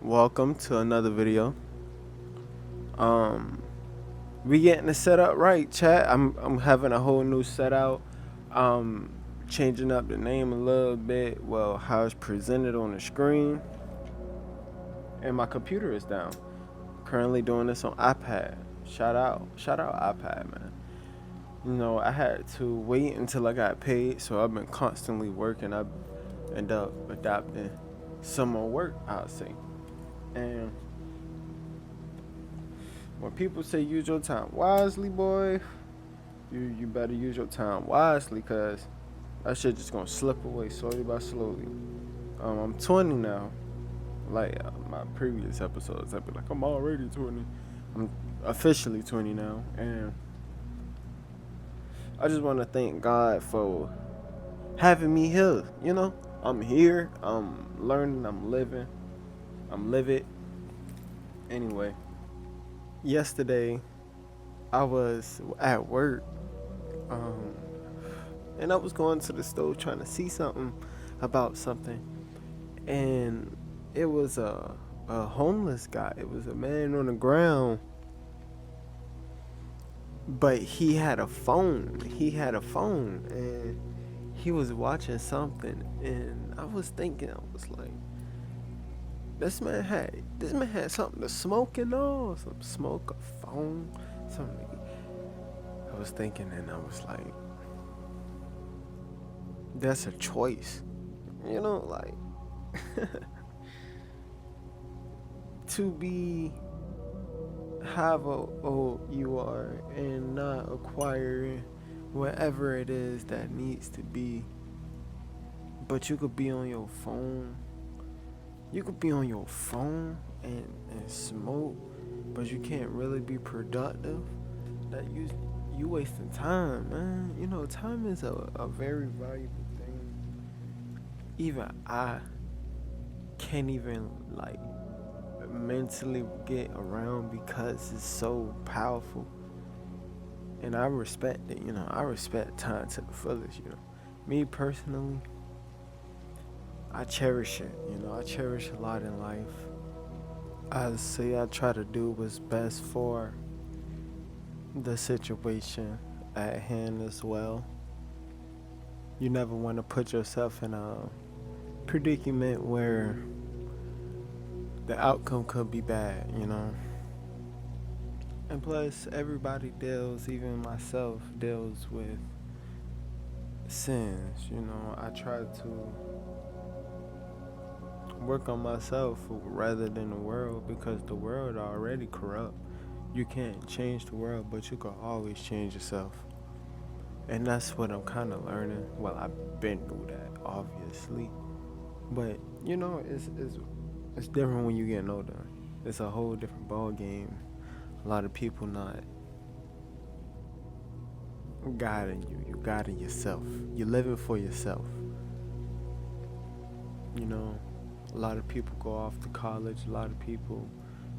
Welcome to another video. Um, we getting the setup right, chat. I'm having a whole new setup. Um, changing up the name a little bit. Well, how it's presented on the screen, and my computer is down. Currently doing this on iPad. Shout out iPad, man. You know, I had to wait until I got paid, so I've been constantly working. I end up adapting some more work, I'll say, and when people say use your time wisely, boy, you better use your time wisely, cause that shit just gonna slip away slowly by slowly. I'm 20 now. Like my previous episodes, I'd be like, I'm already 20. I'm officially 20 now, and I just want to thank God for having me here. You know, I'm here. I'm learning. I'm living. I'm livid. Anyway, yesterday I was at work, um, and I was going to the store trying to see something about something, and it was a homeless guy. It was a man on the ground, but he had a phone. And he was watching something, and I was thinking, I was like, this man had something to smoke and all, some smoke, a phone, something. I was thinking, and I was like, that's a choice, you know, like to be how you are and not acquiring whatever it is that needs to be. But you could be on your phone. You could be on your phone and smoke, but you can't really be productive. That you wasting time, man. You know, time is a very valuable thing. Even I can't even like mentally get around because it's so powerful. And I respect it, you know. I respect time to the fullest, you know. Me personally, I cherish it, you know. I cherish a lot in life. I say I try to do what's best for the situation at hand as well. You never want to put yourself in a predicament where the outcome could be bad, you know. And plus, everybody deals, even myself, deals with sins, you know. I try to work on myself rather than the world because the world already corrupt. You can't change the world, but you can always change yourself. And that's what I'm kind of learning. Well, I've been through that, obviously. But, you know, it's different when you get older. It's a whole different ball game. A lot of people not guiding you. You guiding yourself. You're living for yourself. You know, a lot of people go off to college. A lot of people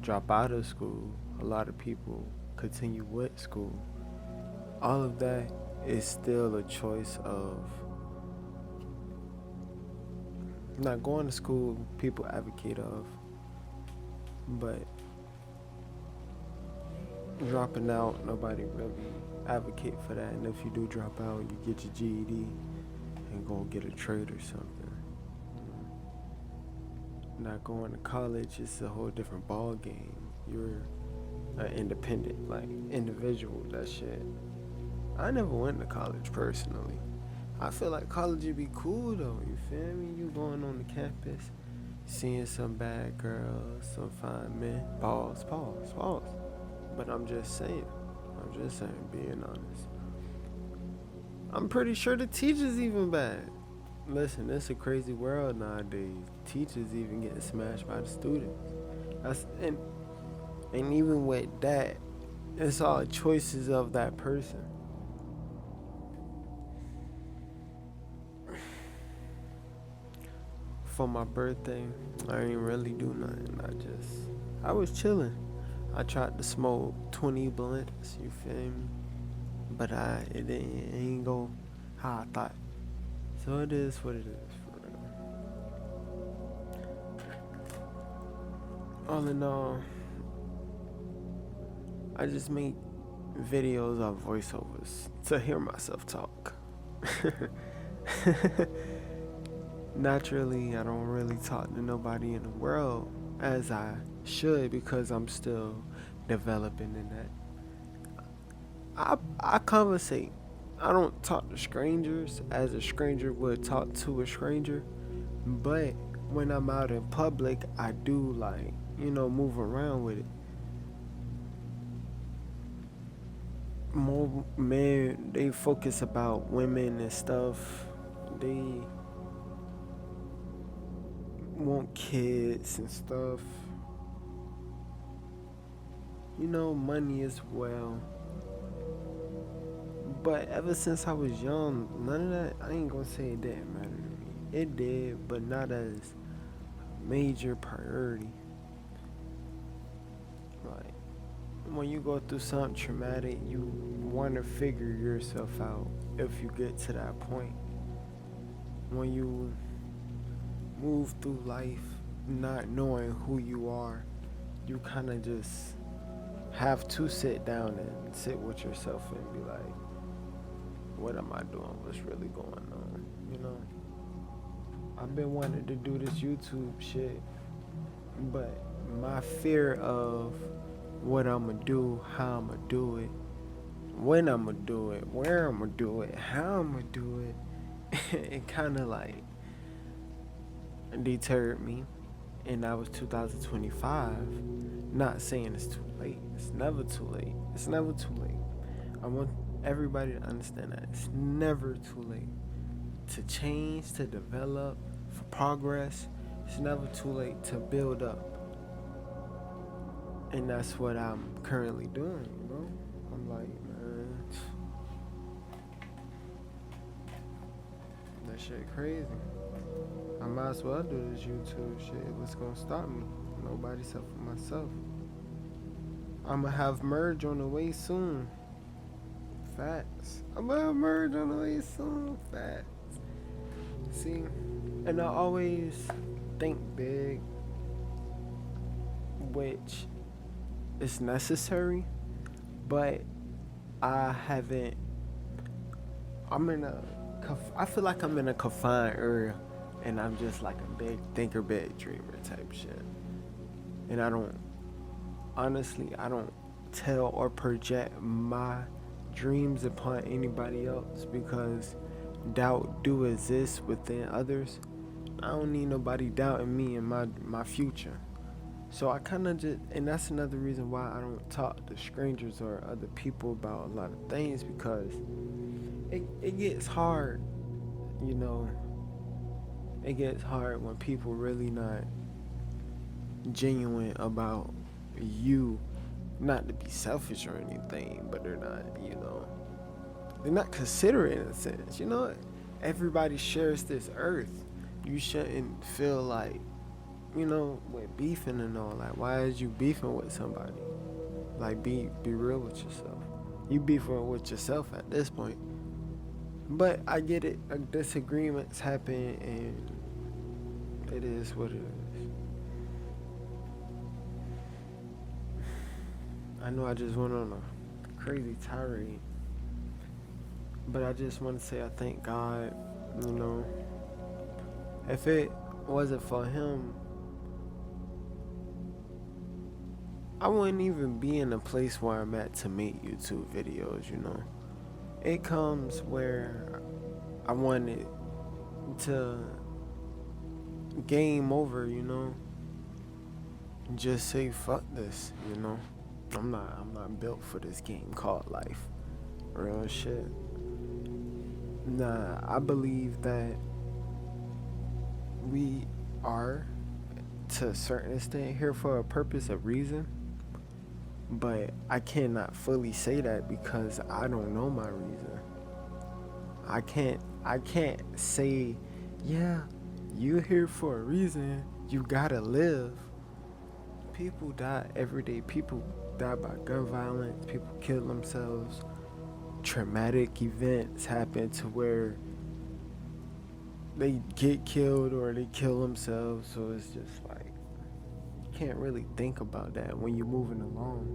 drop out of school. A lot of people continue with school. All of that is still a choice of not going to school. People advocate of, but dropping out, nobody really advocate for that. And if you do drop out, you get your GED and go get a trade or something. Not going to college is a whole different ball game. You're an independent, like individual. That shit. I never went to college personally. I feel like college would be cool though. You feel me? You going on the campus, seeing some bad girls, some fine men. Pause, pause, pause. But I'm just saying. Being honest. I'm pretty sure the teachers even bad. Listen, it's a crazy world nowadays. Teachers even getting smashed by the students. And even with that, it's all choices of that person. For my birthday, I didn't really do nothing. I was chilling. I tried to smoke 20 blunts, you feel me? But it ain't go how I thought. So it is what it is, for real. all in all, I just make videos of voiceovers to hear myself talk. Naturally, I don't really talk to nobody in the world as I should because I'm still developing in that. I conversate. I don't talk to strangers as a stranger would talk to a stranger, but when I'm out in public, I do like, move around with it. More men, they focus about women and stuff. They want kids and stuff. Money as well. But ever since I was young, none of that, I ain't gonna say it didn't matter to me. It did, but not as a major priority. Like, when you go through something traumatic, you want to figure yourself out if you get to that point. When you move through life not knowing who you are, you kind of just have to sit down and sit with yourself and be like, what am I doing? What's really going on? I've been wanting to do this YouTube shit, but my fear of what I'm gonna do, how I'm gonna do it, when I'm gonna do it, where I'm gonna do it, how I'm gonna do it, it kind of like deterred me. And that was 2025. Not saying it's too late. It's never too late. It's never too late. I want everybody to understand that it's never too late to change, to develop, for progress. It's never too late to build up. And that's what I'm currently doing, I'm like, man, that shit crazy. I might as well do this YouTube shit. What's gonna stop me? Nobody except for myself. I'ma have merge on the way soon. Facts. I'ma have merge on the way soon. Facts. See, and I always think big, which is necessary, but I haven't. I feel like I'm in a confined area, and I'm just like a big thinker, big dreamer type shit. And I don't tell or project my dreams upon anybody else because doubt do exist within others. I don't need nobody doubting me and my future. So I kind of just, and that's another reason why I don't talk to strangers or other people about a lot of things, because it gets hard, It gets hard when people really not genuine about you. Not to be selfish or anything, but they're not considerate in a sense. Everybody shares this earth. You shouldn't feel like, with beefing and all that. Why is you beefing with somebody? Like, be real with yourself. You beefing with yourself at this point. But I get it. Disagreements happen, and it is what it is. I know I just went on a crazy tirade, but I just want to say I thank God. If it wasn't for Him, I wouldn't even be in a place where I'm at to make YouTube videos. It comes where I wanted to game over. Just say fuck this. I'm not built for this game called life. Real shit. Nah, I believe that we are, to a certain extent, here for a purpose, a reason. But I cannot fully say that because I don't know my reason. I can't say, yeah, you're here for a reason. You gotta live. People die every day. People die by gun violence. People kill themselves. Traumatic events happen to where they get killed or they kill themselves. So it's just like, you can't really think about that when you're moving along.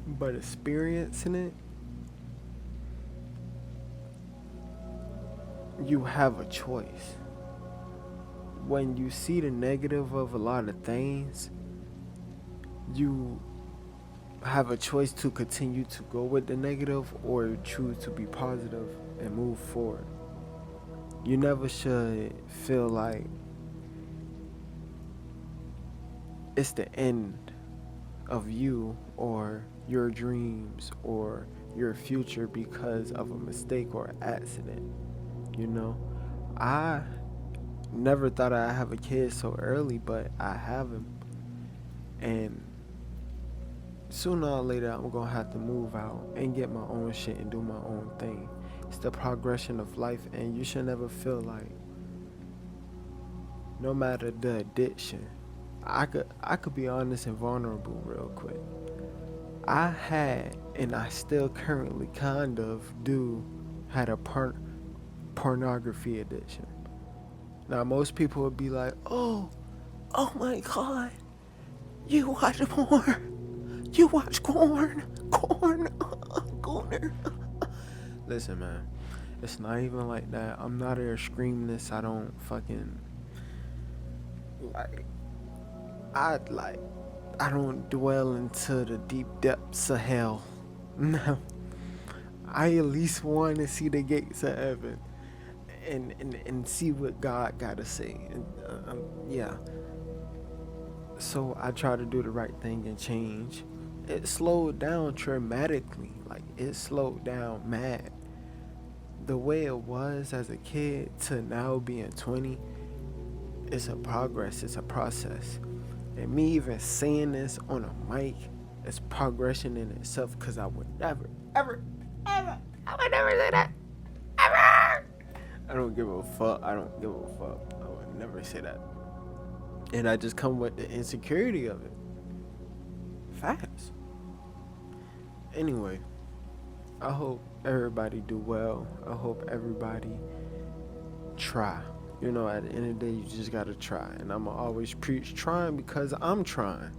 But experiencing it, you have a choice. When you see the negative of a lot of things, you have a choice to continue to go with the negative or choose to be positive and move forward. You never should feel like it's the end of you or your dreams or your future because of a mistake or accident. You know, I never thought I'd have a kid so early, but I have him. And sooner or later, I'm gonna have to move out and get my own shit and do my own thing. It's the progression of life, and you should never feel like, no matter the addiction, I could be honest and vulnerable real quick. I had, and I still currently kind of do, had a pornography addiction. Now most people would be like, oh my god, you watch porn, you watch corn, corn. Listen, man, it's not even like that. I'm not an extremist. I don't fucking like. I I don't dwell into the deep depths of hell. No, I at least want to see the gates of heaven and see what God got to say. And, yeah. So I try to do the right thing and change. It slowed down dramatically. Like, it slowed down mad. The way it was as a kid to now being 20, it's a progress, it's a process. And me even saying this on a mic is progression in itself, because I would never, ever, I would never say that. Ever! I don't give a fuck. I don't give a fuck. I would never say that. And I just come with the insecurity of it. Facts. Anyway, I hope everybody do well. I hope everybody try. You know, at the end of the day, you just gotta try. And I'ma always preach trying, because I'm trying.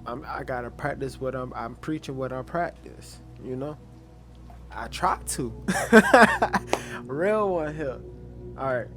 I gotta practice what I'm preaching what I practice. You know, I try to. Real one here. All right.